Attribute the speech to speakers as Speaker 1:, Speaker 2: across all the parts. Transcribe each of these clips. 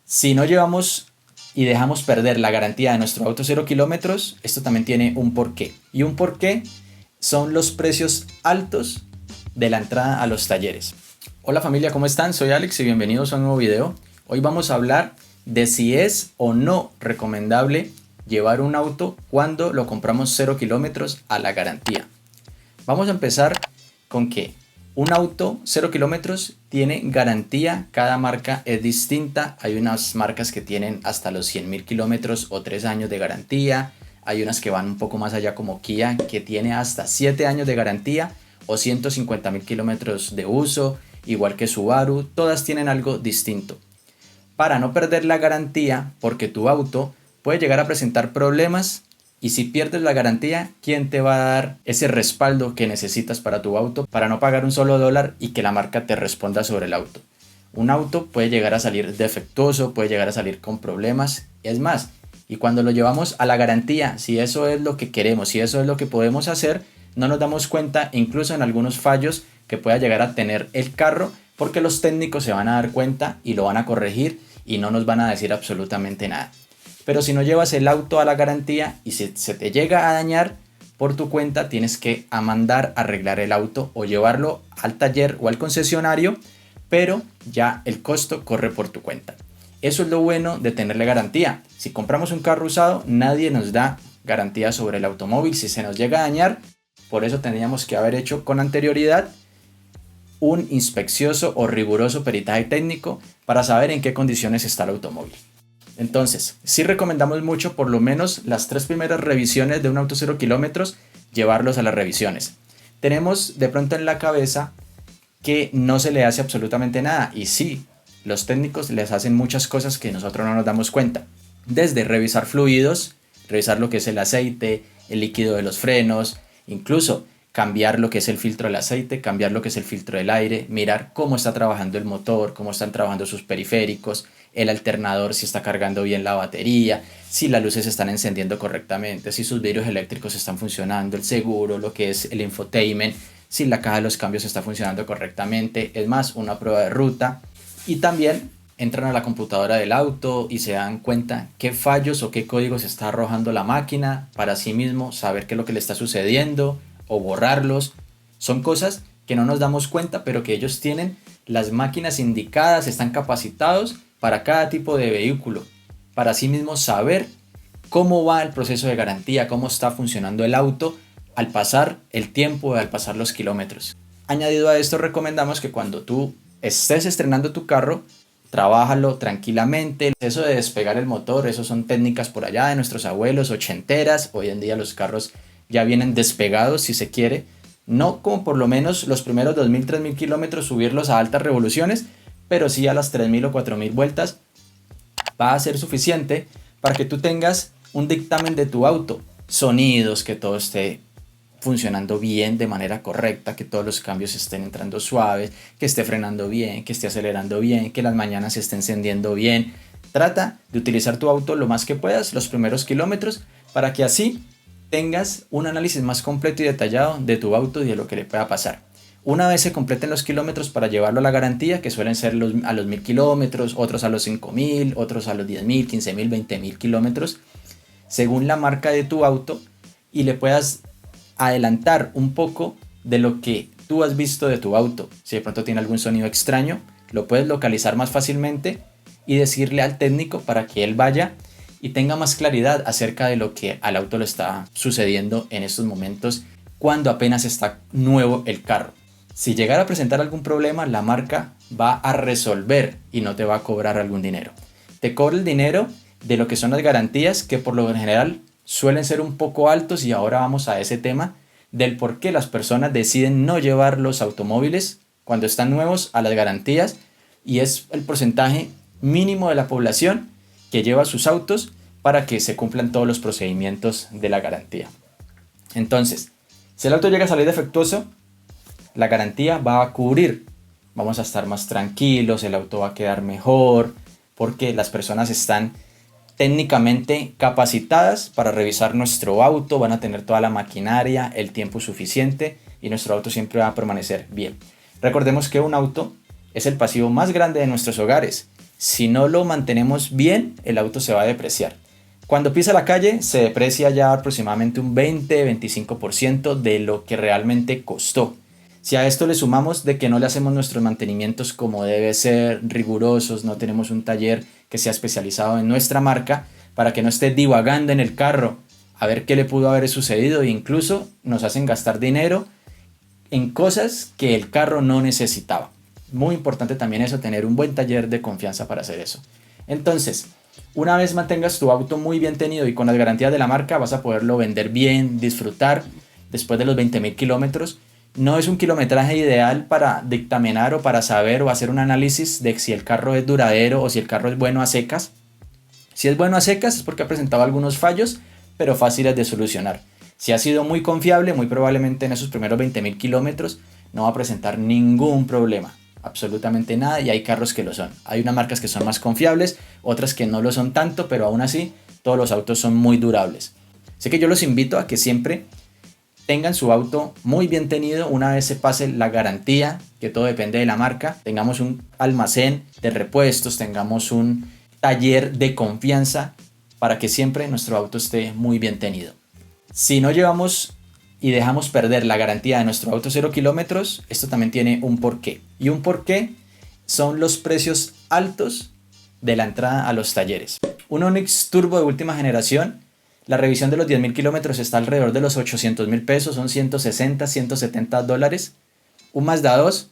Speaker 1: Si no llevamos y dejamos perder la garantía de nuestro auto 0 kilómetros, esto también tiene un porqué. Y un porqué son los precios altos de la entrada a los talleres. Hola familia, ¿cómo están? Soy Alex y bienvenidos a un nuevo video. Hoy vamos a hablar de si es o no recomendable llevar un auto cuando lo compramos 0 kilómetros a la garantía. Vamos a empezar con que un auto 0 kilómetros tiene garantía, cada marca es distinta. Hay unas marcas que tienen hasta los 100.000 kilómetros o 3 años de garantía. Hay unas que van un poco más allá como Kia, que tiene hasta 7 años de garantía o 150.000 kilómetros de uso, igual que Subaru. Todas tienen algo distinto. Para no perder la garantía, porque tu auto puede llegar a presentar problemas, y si pierdes la garantía, ¿quién te va a dar ese respaldo que necesitas para tu auto para no pagar un solo dólar y que la marca te responda sobre el auto? Un auto puede llegar a salir defectuoso, puede llegar a salir con problemas, es más, y cuando lo llevamos a la garantía, si eso es lo que queremos, si eso es lo que podemos hacer, no nos damos cuenta incluso en algunos fallos que pueda llegar a tener el carro, porque los técnicos se van a dar cuenta y lo van a corregir y no nos van a decir absolutamente nada. Pero si no llevas el auto a la garantía y se te llega a dañar, por tu cuenta tienes que mandar a arreglar el auto o llevarlo al taller o al concesionario, pero ya el costo corre por tu cuenta. Eso es lo bueno de tenerle garantía. Si compramos un carro usado, nadie nos da garantía sobre el automóvil si se nos llega a dañar. Por eso tendríamos que haber hecho con anterioridad un inspeccioso o riguroso peritaje técnico para saber en qué condiciones está el automóvil. Entonces, sí recomendamos mucho por lo menos las 3 primeras revisiones de un auto 0 kilómetros, llevarlos a las revisiones. Tenemos de pronto en la cabeza que no se le hace absolutamente nada, y sí, los técnicos les hacen muchas cosas que nosotros no nos damos cuenta. Desde revisar fluidos, revisar lo que es el aceite, el líquido de los frenos, incluso cambiar lo que es el filtro del aceite, cambiar lo que es el filtro del aire, mirar cómo está trabajando el motor, cómo están trabajando sus periféricos, el alternador, si está cargando bien la batería, si las luces están encendiendo correctamente, si sus vidrios eléctricos están funcionando, el seguro, lo que es el infotainment, si la caja de los cambios está funcionando correctamente, es más, una prueba de ruta. Y también entran a la computadora del auto y se dan cuenta qué fallos o qué códigos está arrojando la máquina para así mismo saber qué es lo que le está sucediendo o borrarlos. Son cosas que no nos damos cuenta, pero que ellos tienen las máquinas indicadas, están capacitados para cada tipo de vehículo, para así mismo saber cómo va el proceso de garantía, cómo está funcionando el auto al pasar el tiempo, al pasar los kilómetros. Añadido a esto, recomendamos que cuando tú estés estrenando tu carro, trabájalo tranquilamente. Eso de despegar el motor, eso son técnicas por allá de nuestros abuelos ochenteras. Hoy en día los carros ya vienen despegados si se quiere, no como por lo menos los primeros 2.000, 3.000 kilómetros subirlos a altas revoluciones, pero sí a las 3.000 o 4.000 vueltas va a ser suficiente para que tú tengas un dictamen de tu auto, sonidos, que todo esté funcionando bien de manera correcta, que todos los cambios estén entrando suaves, que esté frenando bien, que esté acelerando bien, que las mañanas se esté encendiendo bien. Trata de utilizar tu auto lo más que puedas los primeros kilómetros para que así tengas un análisis más completo y detallado de tu auto y de lo que le pueda pasar. Una vez se completen los kilómetros para llevarlo a la garantía, que suelen ser a los 1.000 kilómetros, otros a los 5.000, otros a los 10.000, 15.000, 20.000 kilómetros, según la marca de tu auto, y le puedas adelantar un poco de lo que tú has visto de tu auto. Si de pronto tiene algún sonido extraño, lo puedes localizar más fácilmente y decirle al técnico para que él vaya y tenga más claridad acerca de lo que al auto le está sucediendo en estos momentos cuando apenas está nuevo el carro. Si llegara a presentar algún problema, la marca va a resolver y no te va a cobrar algún dinero. Te cobra el dinero de lo que son las garantías, que por lo general suelen ser un poco altos, y ahora vamos a ese tema del por qué las personas deciden no llevar los automóviles cuando están nuevos a las garantías, y es el porcentaje mínimo de la población que lleva sus autos para que se cumplan todos los procedimientos de la garantía. Entonces, si el auto llega a salir defectuoso, la garantía va a cubrir. Vamos a estar más tranquilos, el auto va a quedar mejor, porque las personas están técnicamente capacitadas para revisar nuestro auto, van a tener toda la maquinaria, el tiempo suficiente, y nuestro auto siempre va a permanecer bien. Recordemos que un auto es el pasivo más grande de nuestros hogares, Si no lo mantenemos bien, el auto se va a depreciar. Cuando pisa la calle, se deprecia ya aproximadamente un 20-25% de lo que realmente costó. Si a esto le sumamos de que no le hacemos nuestros mantenimientos como debe ser, rigurosos, no tenemos un taller que sea especializado en nuestra marca, para que no esté divagando en el carro a ver qué le pudo haber sucedido, e incluso nos hacen gastar dinero en cosas que el carro no necesitaba. Muy importante también eso, tener un buen taller de confianza para hacer eso. Entonces, una vez mantengas tu auto muy bien tenido y con las garantías de la marca, vas a poderlo vender bien, disfrutar después de los 20.000 kilómetros. No es un kilometraje ideal para dictaminar o para saber o hacer un análisis de si el carro es duradero o si el carro es bueno a secas. Si es bueno a secas es porque ha presentado algunos fallos, pero fáciles de solucionar. Si ha sido muy confiable, muy probablemente en esos primeros 20.000 kilómetros no va a presentar ningún problema, absolutamente nada, y hay carros que lo son. Hay unas marcas que son más confiables, otras que no lo son tanto, pero aún así todos los autos son muy durables. Así que yo los invito a que siempre tengan su auto muy bien tenido. Una vez se pase la garantía, que todo depende de la marca, tengamos un almacén de repuestos, tengamos un taller de confianza para que siempre nuestro auto esté muy bien tenido. Si no llevamos y dejamos perder la garantía de nuestro auto 0 kilómetros, esto también tiene un porqué. Y un porqué son los precios altos de la entrada a los talleres. Un Onix Turbo de última generación, la revisión de los 10.000 kilómetros está alrededor de los 800.000 pesos, son 160, 170 dólares. Un Mazda 2,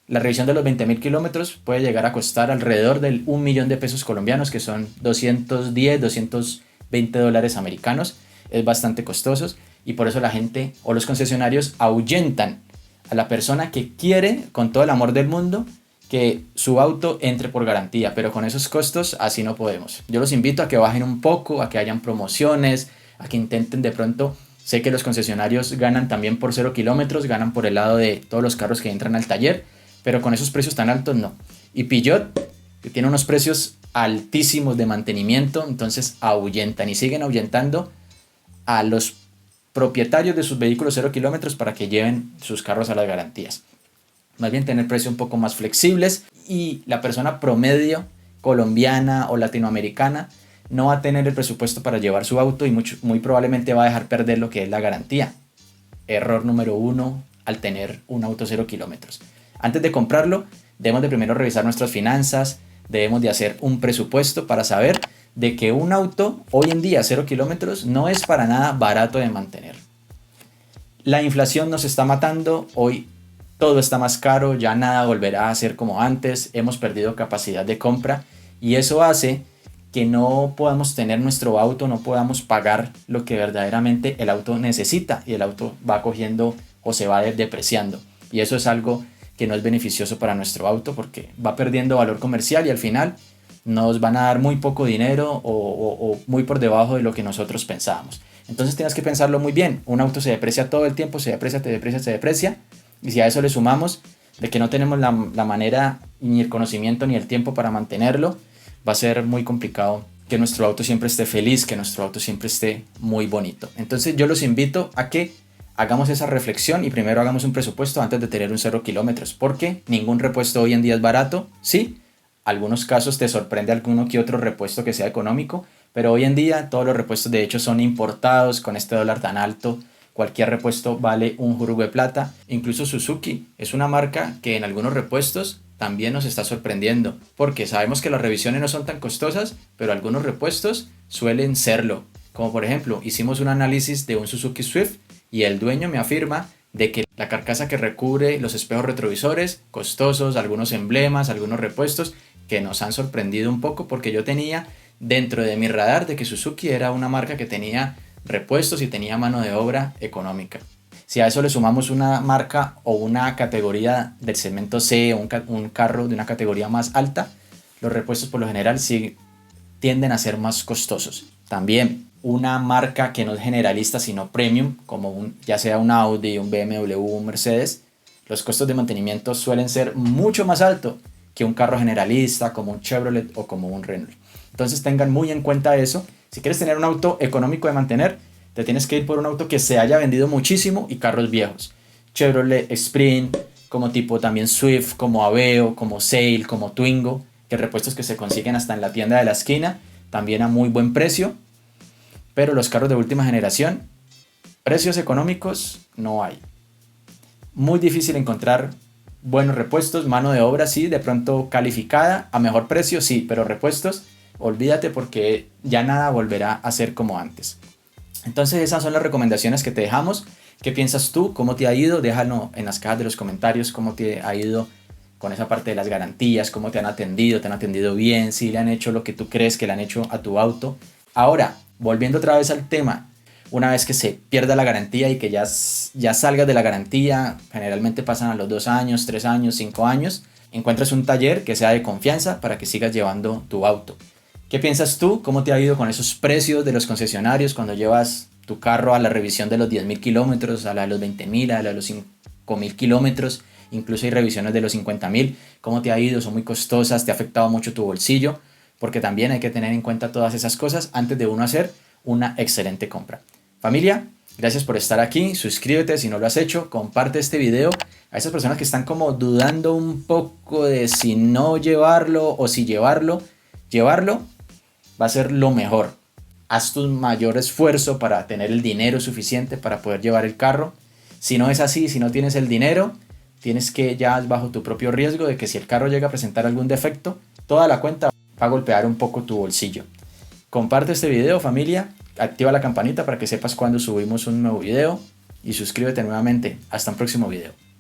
Speaker 1: la revisión de los 20.000 kilómetros puede llegar a costar alrededor del 1 millón de pesos colombianos, que son 210, 220 dólares americanos. Es bastante costoso y por eso la gente o los concesionarios ahuyentan a la persona que quiere con todo el amor del mundo que su auto entre por garantía, pero con esos costos así no podemos. Yo los invito a que bajen un poco, a que hayan promociones, a que intenten de pronto. Sé que los concesionarios ganan también por 0 kilómetros, ganan por el lado de todos los carros que entran al taller, pero con esos precios tan altos no. Y Peugeot, que tiene unos precios altísimos de mantenimiento, entonces ahuyentan y siguen ahuyentando a los propietarios de sus vehículos 0 kilómetros para que lleven sus carros a las garantías. Más bien tener precios un poco más flexibles, y la persona promedio colombiana o latinoamericana no va a tener el presupuesto para llevar su auto y muy probablemente va a dejar perder lo que es la garantía. Error número 1 al tener un auto 0 kilómetros. Antes de comprarlo, debemos de primero revisar nuestras finanzas, debemos de hacer un presupuesto para saber de que un auto hoy en día 0 kilómetros no es para nada barato de mantener. La inflación nos está matando, hoy todo está más caro, ya nada volverá a ser como antes, hemos perdido capacidad de compra y eso hace que no podamos tener nuestro auto, no podamos pagar lo que verdaderamente el auto necesita, y el auto va cogiendo o se va depreciando, y eso es algo que no es beneficioso para nuestro auto porque va perdiendo valor comercial y al final nos van a dar muy poco dinero o muy por debajo de lo que nosotros pensábamos. Entonces tienes que pensarlo muy bien. Un auto se deprecia todo el tiempo, se deprecia, se deprecia. Y si a eso le sumamos de que no tenemos la manera, ni el conocimiento, ni el tiempo para mantenerlo, va a ser muy complicado que nuestro auto siempre esté feliz, que nuestro auto siempre esté muy bonito. Entonces yo los invito a que hagamos esa reflexión y primero hagamos un presupuesto antes de tener un 0 kilómetros. Porque ningún repuesto hoy en día es barato, sí. Algunos casos te sorprende alguno que otro repuesto que sea económico, pero hoy en día todos los repuestos de hecho son importados. Con este dólar tan alto, cualquier repuesto vale un jurugo de plata. Incluso Suzuki es una marca que en algunos repuestos también nos está sorprendiendo, porque sabemos que las revisiones no son tan costosas, pero algunos repuestos suelen serlo. Como por ejemplo, hicimos un análisis de un Suzuki Swift y el dueño me afirma de que la carcasa que recubre los espejos retrovisores, costosos, algunos emblemas, algunos repuestos, que nos han sorprendido un poco, porque yo tenía dentro de mi radar de que Suzuki era una marca que tenía repuestos y tenía mano de obra económica. Si a eso le sumamos una marca o una categoría del segmento C, un carro de una categoría más alta, los repuestos por lo general sí tienden a ser más costosos. También una marca que no es generalista sino premium, como ya sea un Audi, un BMW, un Mercedes, los costos de mantenimiento suelen ser mucho más altos que un carro generalista como un Chevrolet o como un Renault. Entonces tengan muy en cuenta eso. Si quieres tener un auto económico de mantener, te tienes que ir por un auto que se haya vendido muchísimo y carros viejos. Chevrolet Sprint, como tipo también Swift, como Aveo, como Sail, como Twingo. que repuestos que se consiguen hasta en la tienda de la esquina, también a muy buen precio. Pero los carros de última generación, precios económicos no hay. Muy difícil encontrar buenos repuestos, mano de obra sí, de pronto calificada, a mejor precio sí, pero repuestos, olvídate porque ya nada volverá a ser como antes. Entonces esas son las recomendaciones que te dejamos. ¿Qué piensas tú? ¿Cómo te ha ido? Déjalo en las cajas de los comentarios cómo te ha ido con esa parte de las garantías, cómo te han atendido bien, si le han hecho lo que tú crees que le han hecho a tu auto. Ahora, volviendo otra vez al tema, una vez que se pierda la garantía y que ya salgas de la garantía, generalmente pasan a los 2 años, 3 años, 5 años, encuentras un taller que sea de confianza para que sigas llevando tu auto. ¿Qué piensas tú? ¿Cómo te ha ido con esos precios de los concesionarios cuando llevas tu carro a la revisión de los 10.000 kilómetros, a la de los 20.000, a la de los 5.000 kilómetros? Incluso hay revisiones de los 50.000. ¿Cómo te ha ido? ¿Son muy costosas? ¿Te ha afectado mucho tu bolsillo? Porque también hay que tener en cuenta todas esas cosas antes de uno hacer una excelente compra. Familia, gracias por estar aquí. Suscríbete si no lo has hecho. Comparte este video a esas personas que están como dudando un poco de si no llevarlo o si llevarlo. Llevarlo va a ser lo mejor. Haz tu mayor esfuerzo para tener el dinero suficiente para poder llevar el carro. Si no es así, si no tienes el dinero, tienes que ya bajo tu propio riesgo de que si el carro llega a presentar algún defecto, toda la cuenta va a golpear un poco tu bolsillo. Comparte este video, familia. Activa la campanita para que sepas cuando subimos un nuevo video. Y suscríbete nuevamente. Hasta un próximo video.